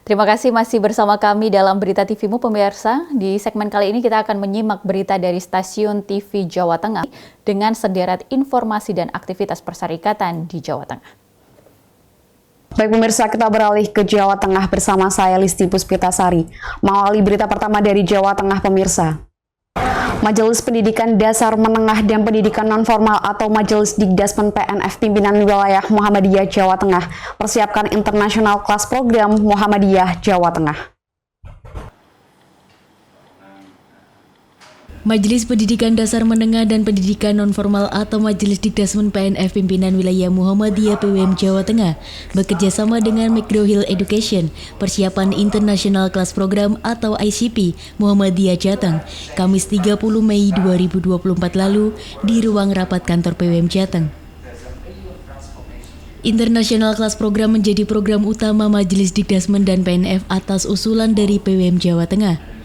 Terima kasih masih bersama kami dalam Berita TV-mu pemirsa. Di segmen kali ini kita akan menyimak berita dari Stasiun TV Jawa Tengah dengan sederet informasi dan aktivitas perserikatan di Jawa Tengah. Baik pemirsa, kita beralih ke Jawa Tengah bersama saya Listi Puspitasari. Mengawali berita pertama dari Jawa Tengah pemirsa. Majelis Pendidikan Dasar Menengah dan Pendidikan Nonformal atau Majelis Dikdasmen PNF Pimpinan Wilayah Muhammadiyah Jawa Tengah persiapkan International Class Program Muhammadiyah Jawa Tengah. Majelis Pendidikan Dasar Menengah dan Pendidikan Nonformal atau Majelis Dikdasmen PNF Pimpinan Wilayah Muhammadiyah PWM Jawa Tengah bekerjasama dengan McGraw-Hill Education persiapan International Class Program atau ICP Muhammadiyah Jateng Kamis 30 Mei 2024 lalu di ruang rapat kantor PWM Jateng. International Class Program menjadi program utama Majelis Dikdasmen dan PNF atas usulan dari PWM Jawa Tengah.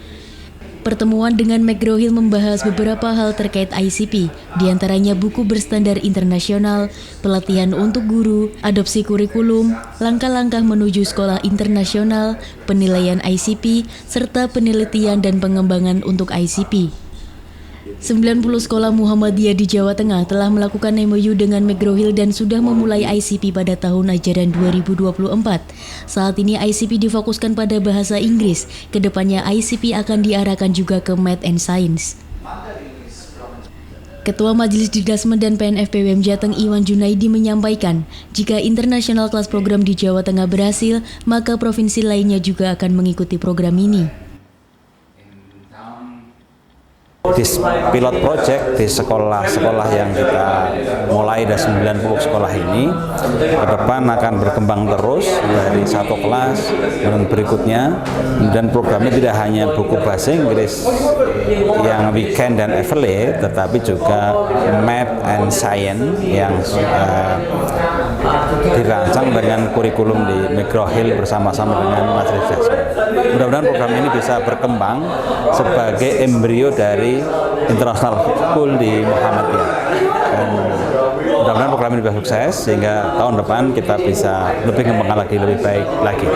Pertemuan dengan McGraw-Hill membahas beberapa hal terkait ICP, diantaranya buku berstandar internasional, pelatihan untuk guru, adopsi kurikulum, langkah-langkah menuju sekolah internasional, penilaian ICP, serta penelitian dan pengembangan untuk ICP. 90 sekolah Muhammadiyah di Jawa Tengah telah melakukan MOU dengan McGraw-Hill dan sudah memulai ICP pada tahun ajaran 2024. Saat ini ICP difokuskan pada bahasa Inggris, kedepannya ICP akan diarahkan juga ke Math and Science. Ketua Majelis Dikdasmen dan PNF PWM Jateng Iwan Junaidi menyampaikan, jika International Class Program di Jawa Tengah berhasil, maka provinsi lainnya juga akan mengikuti program ini. This pilot project di sekolah-sekolah yang kita mulai dari 90 sekolah ini ke depan akan berkembang terus dari satu kelas dan berikutnya, dan programnya tidak hanya buku bahasa Inggris yang weekend dan affiliate, tetapi juga Math and Science yang dirancang dengan kurikulum di McGraw-Hill bersama-sama dengan Majelis Dikdasmen. Mudah-mudahan program ini bisa berkembang sebagai embrio dari International School di Muhammadiyah. Dan mudah-mudahan program ini bisa sukses sehingga tahun depan kita bisa lebih mengembangkan lagi, lebih baik lagi.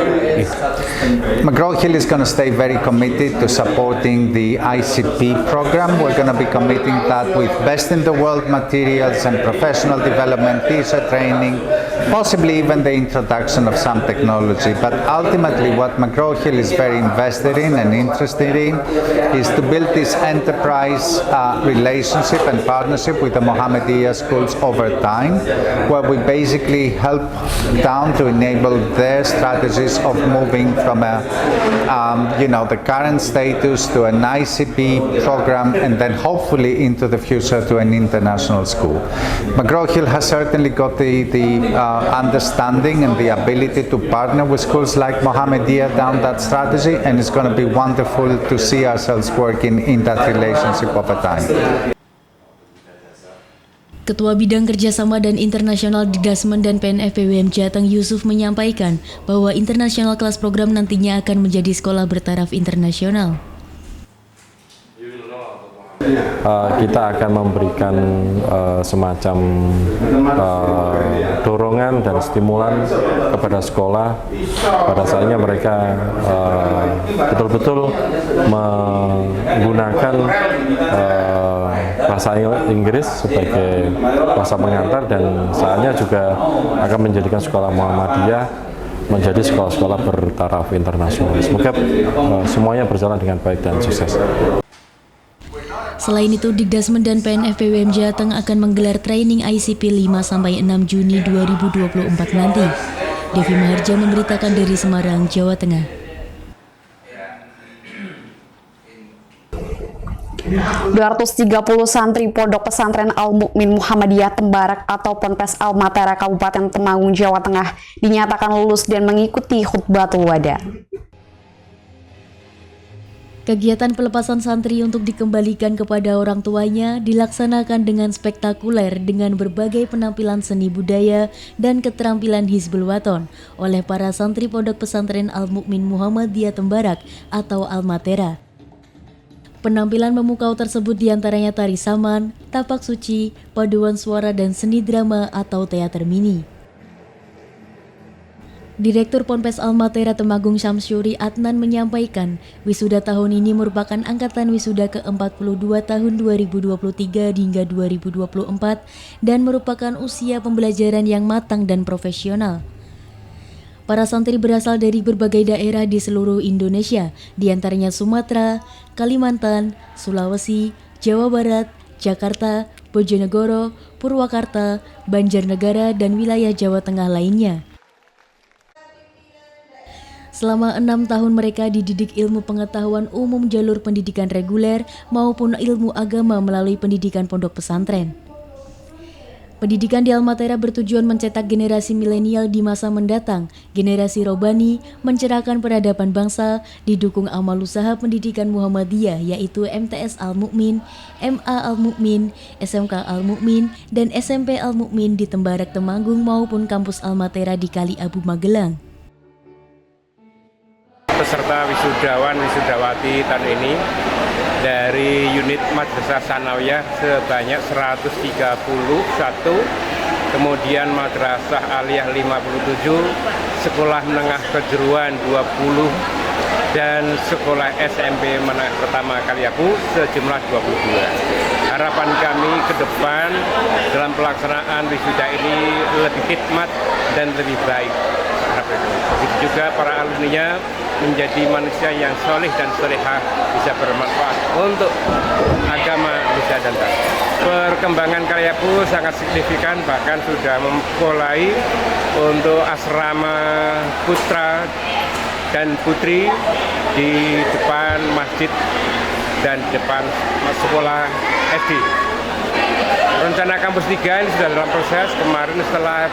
McGraw-Hill is going to stay very committed to supporting the ICP program. We're going to be committing that with best in the world materials and professional development, teacher training, possibly even the introduction of some technology. But ultimately what McGraw-Hill is very invested in and interested in is to build this enterprise relationship and partnership with the Muhammadiyah schools over time, where we basically help down to enable their strategies of moving from the current status to an ICP program and then hopefully into the future to an international school. McGraw-Hill has certainly got the understanding and the ability to partner with schools like Muhammadiyah down that strategy, and it's going to be wonderful to see ourselves working in that relationship over time. Ketua Bidang Kerjasama dan Internasional Dikdasmen dan PNF PWM Jateng Yusuf menyampaikan bahwa International Class Program nantinya akan menjadi sekolah bertaraf internasional. Kita akan memberikan semacam dorongan dan stimulan kepada sekolah pada saatnya mereka betul-betul menggunakan bahasa Inggris sebagai bahasa pengantar, dan saatnya juga akan menjadikan sekolah Muhammadiyah menjadi sekolah-sekolah bertaraf internasional. Semoga semuanya berjalan dengan baik dan sukses. Selain itu, Dikdasmen dan PNF PWM Jateng akan menggelar training ICP 5-6 Juni 2024 nanti. Devi Maharja memberitakan dari Semarang, Jawa Tengah. 230 santri Pondok Pesantren Al-Mukmin Muhammadiyah Tembarak atau Ponpes Al-Matera Kabupaten Temanggung, Jawa Tengah dinyatakan lulus dan mengikuti khutbatul wada. Kegiatan pelepasan santri untuk dikembalikan kepada orang tuanya dilaksanakan dengan spektakuler dengan berbagai penampilan seni budaya dan keterampilan Hizbul Waton oleh para santri Pondok Pesantren Al-Mukmin Muhammadiyah Tembarak atau Al-Matera. Penampilan memukau tersebut diantaranya tari saman, tapak suci, paduan suara dan seni drama atau teater mini. Direktur Ponpes Almatera Temanggung Syamsyuri Adnan menyampaikan, wisuda tahun ini merupakan angkatan wisuda ke-42 tahun 2023 hingga 2024 dan merupakan usia pembelajaran yang matang dan profesional. Para santri berasal dari berbagai daerah di seluruh Indonesia, diantaranya Sumatera, Kalimantan, Sulawesi, Jawa Barat, Jakarta, Bojonegoro, Purwakarta, Banjarnegara, dan wilayah Jawa Tengah lainnya. Selama 6 tahun mereka dididik ilmu pengetahuan umum jalur pendidikan reguler maupun ilmu agama melalui pendidikan pondok pesantren. Pendidikan di Almatera bertujuan mencetak generasi milenial di masa mendatang, generasi robani, mencerahkan peradaban bangsa, didukung amal usaha pendidikan Muhammadiyah yaitu MTS Al-Mukmin, MA Al-Mukmin, SMK Al-Mukmin, dan SMP Al-Mukmin di Tembarak Temanggung maupun kampus Almatera di Kali Abu Magelang. Peserta wisudawan wisudawati tahun ini dari unit Madrasah Sanawiyah sebanyak 131, kemudian Madrasah Aliyah 57, Sekolah Menengah Kejuruan 20, dan Sekolah SMP Menengah Pertama Kaliabu sejumlah 22. Harapan kami ke depan dalam pelaksanaan wisuda ini lebih khidmat dan lebih baik. Begitu juga para alumninya menjadi manusia yang soleh dan solehah, bisa bermanfaat untuk agama, nusa dan bangsa. Perkembangan Kaliabu sangat signifikan, bahkan sudah memulai untuk asrama putra dan putri di depan masjid dan depan sekolah SD. Rencana kampus 3 ini sudah dalam proses. Kemarin setelah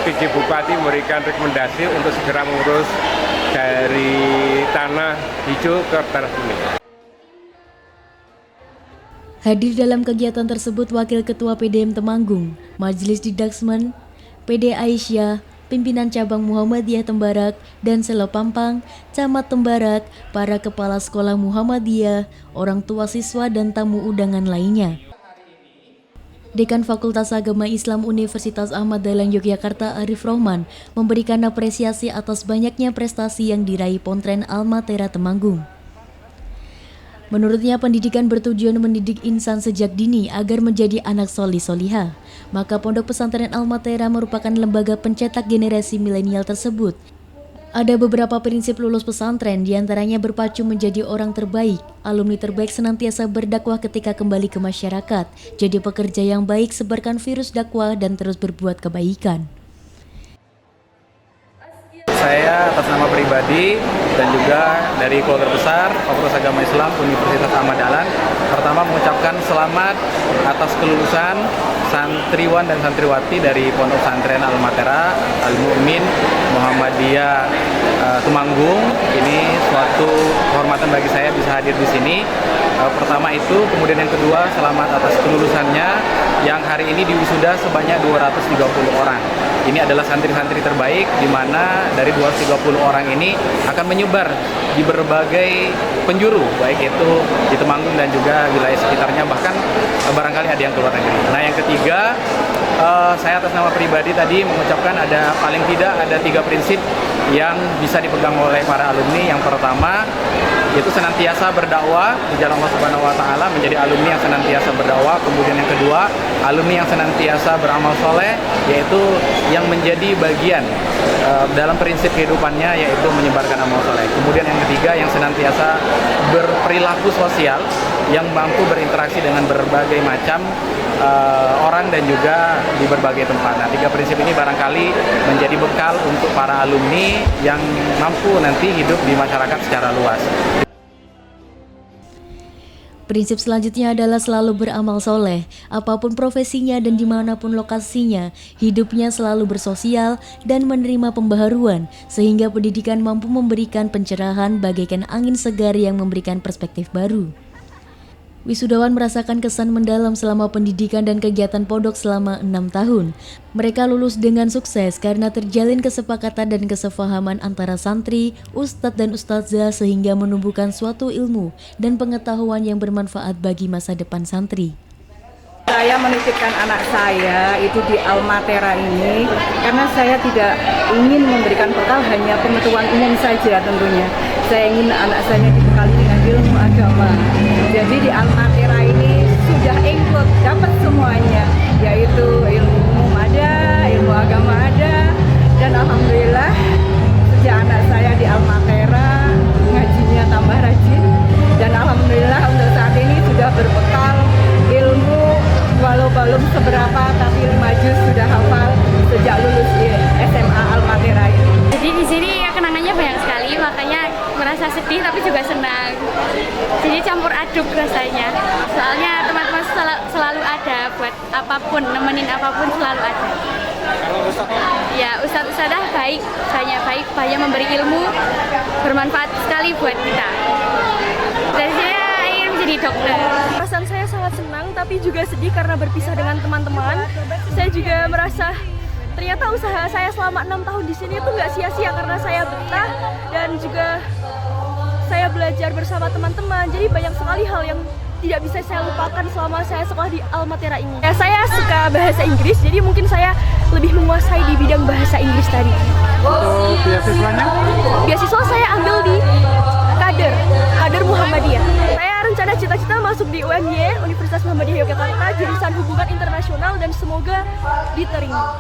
PJ Bupati memberikan rekomendasi untuk segera mengurus dari tanah hijau ke tanah kuning. Hadir dalam kegiatan tersebut Wakil Ketua PDM Temanggung, Majelis Dikdasmen, PD Aisyah, pimpinan cabang Muhammadiyah Tembarak dan Selo Pampang, Camat Tembarak, para kepala sekolah Muhammadiyah, orang tua siswa dan tamu undangan lainnya. Dekan Fakultas Agama Islam Universitas Ahmad Dahlan Yogyakarta Arif Rohman memberikan apresiasi atas banyaknya prestasi yang diraih Pontren Almatera Temanggung. Menurutnya pendidikan bertujuan mendidik insan sejak dini agar menjadi anak solih-solihah. Maka Pondok Pesantren Almatera merupakan lembaga pencetak generasi milenial tersebut. Ada beberapa prinsip lulus pesantren, diantaranya berpacu menjadi orang terbaik. Alumni terbaik senantiasa berdakwah ketika kembali ke masyarakat. Jadi pekerja yang baik, sebarkan virus dakwah dan terus berbuat kebaikan. Saya atas nama pribadi dan juga dari keluarga besar Fakultas Agama Islam Universitas Ahmad Dahlan, pertama mengucapkan selamat atas kelulusan santriwan dan santriwati dari Pondok Pesantren Almatera Al-Mukmin Muhammadiyah Temanggung. Ini suatu kehormatan bagi saya bisa hadir di sini. Pertama itu, kemudian yang kedua selamat atas kelulusannya yang hari ini diwisuda sebanyak 230 orang. Ini adalah santri-santri terbaik di mana dari 230 orang ini akan menyebar di berbagai penjuru, baik itu di Temanggung dan juga wilayah sekitarnya, bahkan barangkali ada yang keluar negeri. Nah, yang ketiga, saya atas nama pribadi tadi mengucapkan ada paling tidak ada 3 prinsip yang bisa dipegang oleh para alumni. Yang pertama, yaitu senantiasa berdakwah di jalan Allah Subhanahu wa taala, menjadi alumni yang senantiasa berdakwah. Kemudian yang kedua, alumni yang senantiasa beramal soleh, yaitu yang menjadi bagian dalam prinsip kehidupannya, yaitu menyebarkan amal soleh. Kemudian yang ketiga, yang senantiasa berperilaku sosial, yang mampu berinteraksi dengan berbagai macam orang dan juga di berbagai tempat. Nah, 3 prinsip ini barangkali menjadi bekal untuk para alumni yang mampu nanti hidup di masyarakat secara luas. Prinsip selanjutnya adalah selalu beramal soleh, apapun profesinya dan dimanapun lokasinya, hidupnya selalu bersosial dan menerima pembaharuan, sehingga pendidikan mampu memberikan pencerahan bagaikan angin segar yang memberikan perspektif baru. Wisudawan merasakan kesan mendalam selama pendidikan dan kegiatan pondok selama 6 tahun. Mereka lulus dengan sukses karena terjalin kesepakatan dan kesepahaman antara santri, ustadz dan ustadzah sehingga menumbuhkan suatu ilmu dan pengetahuan yang bermanfaat bagi masa depan santri. saya menitipkan anak saya itu di Almatera ini karena saya tidak ingin memberikan bekal hanya pengetahuan umum saja tentunya. Saya ingin anak saya dibekali dengan ilmu agama. Jadi di Almatera ini sudah include, dapat semuanya, yaitu ilmu umum ada, ilmu agama ada, dan alhamdulillah sejak anak saya di Almatera ngajinya tambah rajin, dan alhamdulillah untuk saat ini sudah berbekal ilmu walau belum seberapa tapi 5 juz sudah hafal sejak lulus di SMA Almatera ini. Jadi di sini ya kenangannya banyak sekali, makanya merasa sedih tapi juga senang. Jadi campur aduk rasanya. Soalnya teman-teman selalu ada buat apapun, nemenin apapun selalu ada. Ya, ustadz-ustadzah baik, banyak memberi ilmu, bermanfaat sekali buat kita. Dan saya ingin menjadi dokter. Perasaan saya sangat senang tapi juga sedih karena berpisah dengan teman-teman. Saya juga merasa ternyata usaha saya selama 6 tahun di sini itu nggak sia-sia karena saya betah dan juga saya belajar bersama teman-teman. Jadi banyak sekali hal yang tidak bisa saya lupakan selama saya sekolah di Almatera ini. Ya, saya suka bahasa Inggris, jadi mungkin saya lebih menguasai di bidang bahasa Inggris tadi. Untuk beasiswanya? Beasiswa saya ambil di Kader Muhammadiyah. Saya rencana cita-cita masuk di UMY, Universitas Muhammadiyah Yogyakarta, jurusan Hubungan Internasional, dan semoga diterima.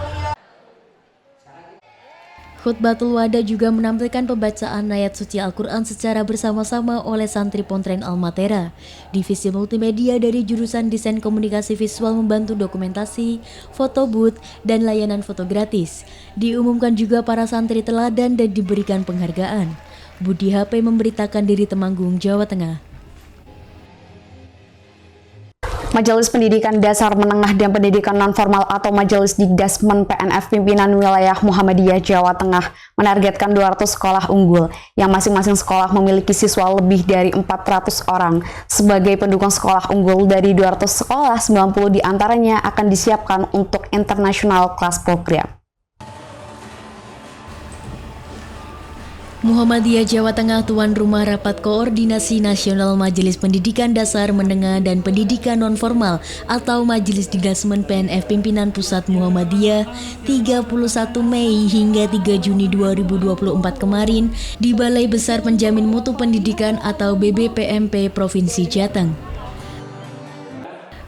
Khutbatul Wada juga menampilkan pembacaan ayat suci Al-Quran secara bersama-sama oleh santri Pontren Almatera. Divisi Multimedia dari jurusan Desain Komunikasi Visual membantu dokumentasi, foto booth, dan layanan foto gratis. Diumumkan juga para santri teladan dan diberikan penghargaan. Budi HP memberitakan dari Temanggung, Jawa Tengah. Majelis Pendidikan Dasar Menengah dan Pendidikan Nonformal atau Majelis Dikdasmen PNF Pimpinan Wilayah Muhammadiyah Jawa Tengah menargetkan 200 sekolah unggul yang masing-masing sekolah memiliki siswa lebih dari 400 orang. Sebagai pendukung sekolah unggul dari 200 sekolah, 90 diantaranya akan disiapkan untuk International Class Program. Muhammadiyah Jawa Tengah tuan rumah rapat koordinasi nasional Majelis Pendidikan Dasar Menengah dan Pendidikan Nonformal atau Majelis Dikdasmen PNF Pimpinan Pusat Muhammadiyah 31 Mei hingga 3 Juni 2024 kemarin di Balai Besar Penjamin Mutu Pendidikan atau BBPMP Provinsi Jateng.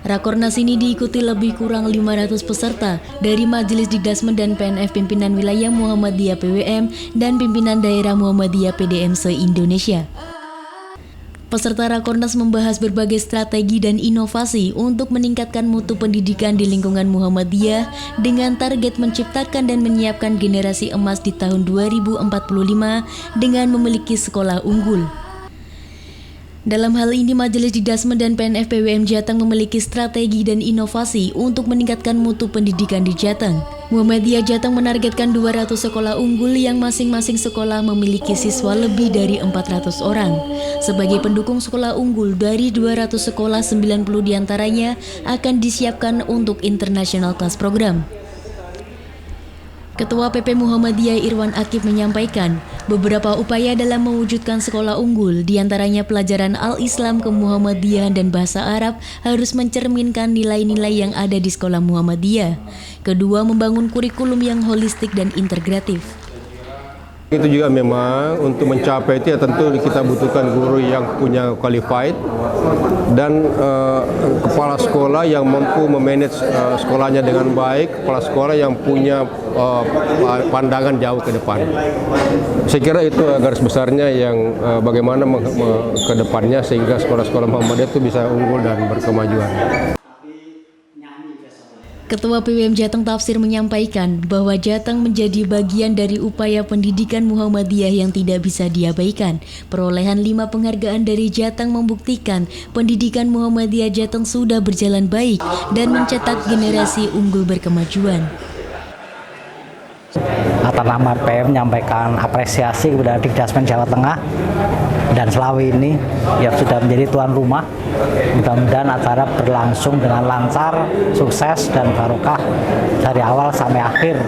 Rakornas ini diikuti lebih kurang 500 peserta dari Majelis Dikdasmen dan PNF Pimpinan Wilayah Muhammadiyah PWM dan Pimpinan Daerah Muhammadiyah PDM se-Indonesia. Peserta Rakornas membahas berbagai strategi dan inovasi untuk meningkatkan mutu pendidikan di lingkungan Muhammadiyah dengan target menciptakan dan menyiapkan generasi emas di tahun 2045 dengan memiliki sekolah unggul. Dalam hal ini, Majelis Dikdasmen dan PNF PWM Jateng memiliki strategi dan inovasi untuk meningkatkan mutu pendidikan di Jateng. Muhammadiyah Jateng menargetkan 200 sekolah unggul yang masing-masing sekolah memiliki siswa lebih dari 400 orang. Sebagai pendukung sekolah unggul dari 200 sekolah, 90 diantaranya akan disiapkan untuk International Class Program. Ketua PP Muhammadiyah Irwan Akib menyampaikan beberapa upaya dalam mewujudkan sekolah unggul, diantaranya pelajaran Al-Islam, Kemuhammadiyahan dan bahasa Arab harus mencerminkan nilai-nilai yang ada di sekolah Muhammadiyah. Kedua, membangun kurikulum yang holistik dan integratif. Itu juga memang untuk mencapai itu ya tentu kita butuhkan guru yang punya qualified dan kepala sekolah yang mampu memanage sekolahnya dengan baik, kepala sekolah yang punya pandangan jauh ke depan. Saya kira itu garis besarnya yang bagaimana ke depannya sehingga sekolah-sekolah Muhammadiyah itu bisa unggul dan berkemajuan. Ketua PWM Jateng Tafsir menyampaikan bahwa Jateng menjadi bagian dari upaya pendidikan Muhammadiyah yang tidak bisa diabaikan. Perolehan 5 penghargaan dari Jateng membuktikan pendidikan Muhammadiyah Jateng sudah berjalan baik dan mencetak generasi unggul berkemajuan. Atas nama PM menyampaikan apresiasi kepada Dikdasmen Jawa Tengah dan Slawi ini ya sudah menjadi tuan rumah. Mudah-mudahan acara berlangsung dengan lancar, sukses dan barokah dari awal sampai akhir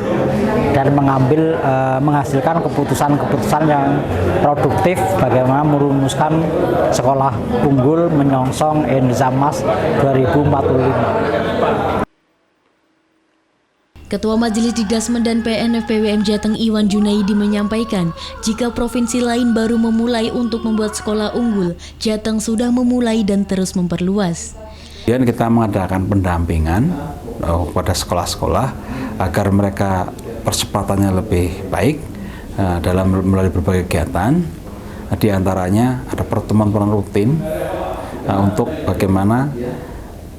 dan menghasilkan keputusan-keputusan yang produktif bagaimana merumuskan sekolah unggul menyongsong Indonesia Emas 2045. Ketua Majelis Dikdasmen dan PNF PWM Jateng Iwan Junaidi menyampaikan, jika provinsi lain baru memulai untuk membuat sekolah unggul, Jateng sudah memulai dan terus memperluas. Kemudian kita mengadakan pendampingan kepada sekolah-sekolah agar mereka percepatannya lebih baik dalam melalui berbagai kegiatan. Di antaranya ada pertemuan rutin untuk bagaimana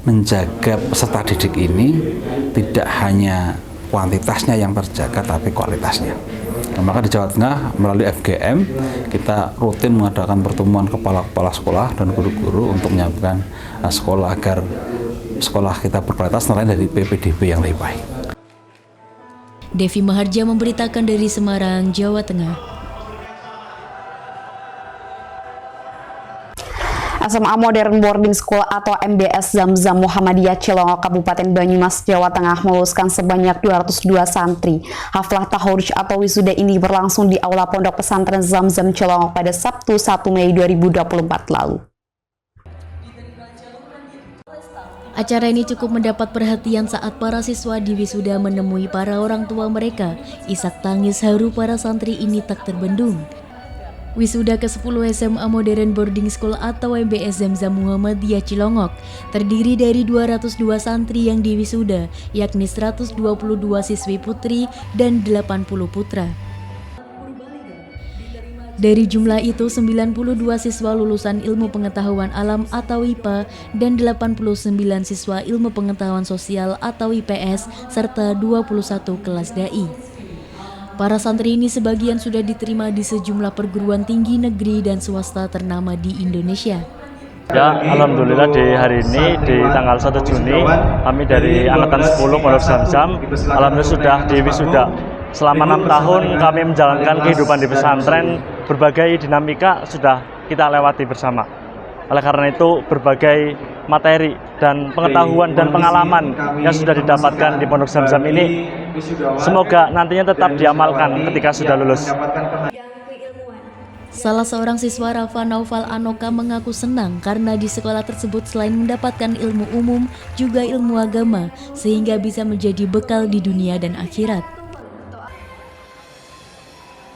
menjaga peserta didik ini tidak hanya kuantitasnya yang terjaga tapi kualitasnya. Nah, maka di Jawa Tengah melalui FGM kita rutin mengadakan pertemuan kepala-kepala sekolah dan guru-guru untuk menyiapkan sekolah agar sekolah kita berkualitas selain dari PPDB yang lebih baik. Devi Maharja memberitakan dari Semarang, Jawa Tengah. SMA Modern Boarding School atau MBS Zamzam Muhammadiyah Cilongok Kabupaten Banyumas, Jawa Tengah meluluskan sebanyak 202 santri. Haflah Tahuruj atau wisuda ini berlangsung di Aula Pondok Pesantren Zamzam Cilongok pada Sabtu 1 Mei 2024 lalu. Acara ini cukup mendapat perhatian saat para siswa di wisuda menemui para orang tua mereka. Isak tangis haru para santri ini tak terbendung. Wisuda ke-10 SMA Modern Boarding School atau MBS Zamzam Muhammadiyah Cilongok terdiri dari 202 santri yang diwisuda, yakni 122 siswi putri dan 80 putra. Dari jumlah itu, 92 siswa lulusan Ilmu Pengetahuan Alam atau IPA dan 89 siswa Ilmu Pengetahuan Sosial atau IPS serta 21 kelas dai. Para santri ini sebagian sudah diterima di sejumlah perguruan tinggi negeri dan swasta ternama di Indonesia. Ya, alhamdulillah di hari ini di tanggal 1 Juni kami dari angkatan 10 Pondok Zamzam alhamdulillah sudah diwisuda. Selama 6 tahun kami menjalankan kehidupan di pesantren, berbagai dinamika sudah kita lewati bersama. Oleh karena itu berbagai materi dan pengetahuan dan pengalaman yang sudah didapatkan di Pondok Zamzam ini semoga nantinya tetap diamalkan ketika sudah lulus. Salah seorang siswa Rafa Naufal Anoka mengaku senang karena di sekolah tersebut selain mendapatkan ilmu umum juga ilmu agama sehingga bisa menjadi bekal di dunia dan akhirat.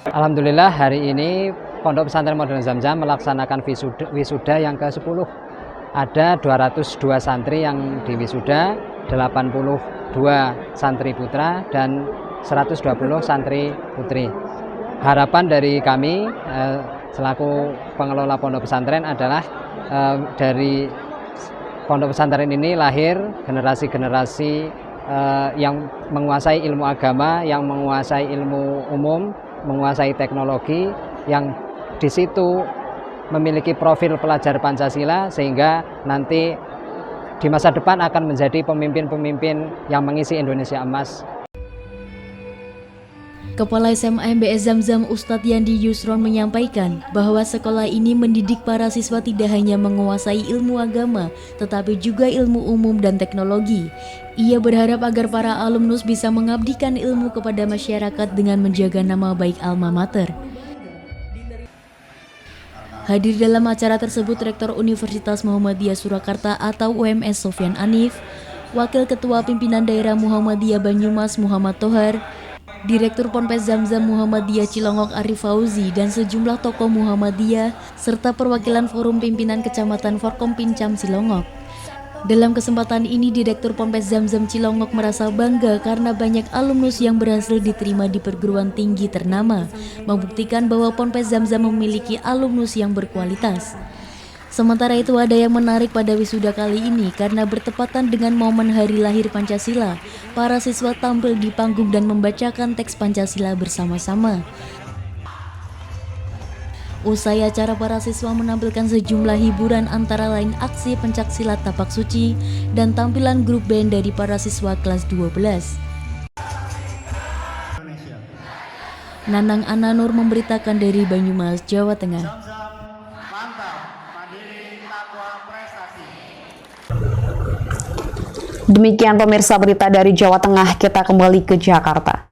Alhamdulillah hari ini Pondok Pesantren Modern Zamzam melaksanakan wisuda yang ke-10. Ada 202 santri yang diwisuda, 82 santri putra dan 120 santri putri. Harapan dari kami selaku pengelola pondok pesantren adalah dari pondok pesantren ini lahir generasi-generasi yang menguasai ilmu agama, yang menguasai ilmu umum, menguasai teknologi, yang di situ memiliki profil pelajar Pancasila sehingga nanti di masa depan akan menjadi pemimpin-pemimpin yang mengisi Indonesia Emas. Kepala SMA MBS Zamzam Ustadz Yandi Yusron menyampaikan bahwa sekolah ini mendidik para siswa tidak hanya menguasai ilmu agama, tetapi juga ilmu umum dan teknologi. Ia berharap agar para alumnus bisa mengabdikan ilmu kepada masyarakat dengan menjaga nama baik alma mater. Hadir dalam acara tersebut Rektor Universitas Muhammadiyah Surakarta atau UMS Sofyan Anif, Wakil Ketua Pimpinan Daerah Muhammadiyah Banyumas Muhammad Tohar, Direktur Ponpes Zamzam Muhammadiyah Cilongok Arif Fauzi dan sejumlah tokoh Muhammadiyah serta perwakilan Forum Pimpinan Kecamatan Forkompincam Cilongok. Dalam kesempatan ini Direktur Ponpes Zamzam Cilongok merasa bangga karena banyak alumnus yang berhasil diterima di perguruan tinggi ternama, membuktikan bahwa Ponpes Zamzam memiliki alumnus yang berkualitas. Sementara itu ada yang menarik pada wisuda kali ini karena bertepatan dengan momen hari lahir Pancasila. Para siswa tampil di panggung dan membacakan teks Pancasila bersama-sama. Usai acara para siswa menampilkan sejumlah hiburan antara lain aksi pencaksilat tapak suci dan tampilan grup band dari para siswa kelas 12. Nanang Ananur memberitakan dari Banyumas, Jawa Tengah. Demikian pemirsa berita dari Jawa Tengah, kita kembali ke Jakarta.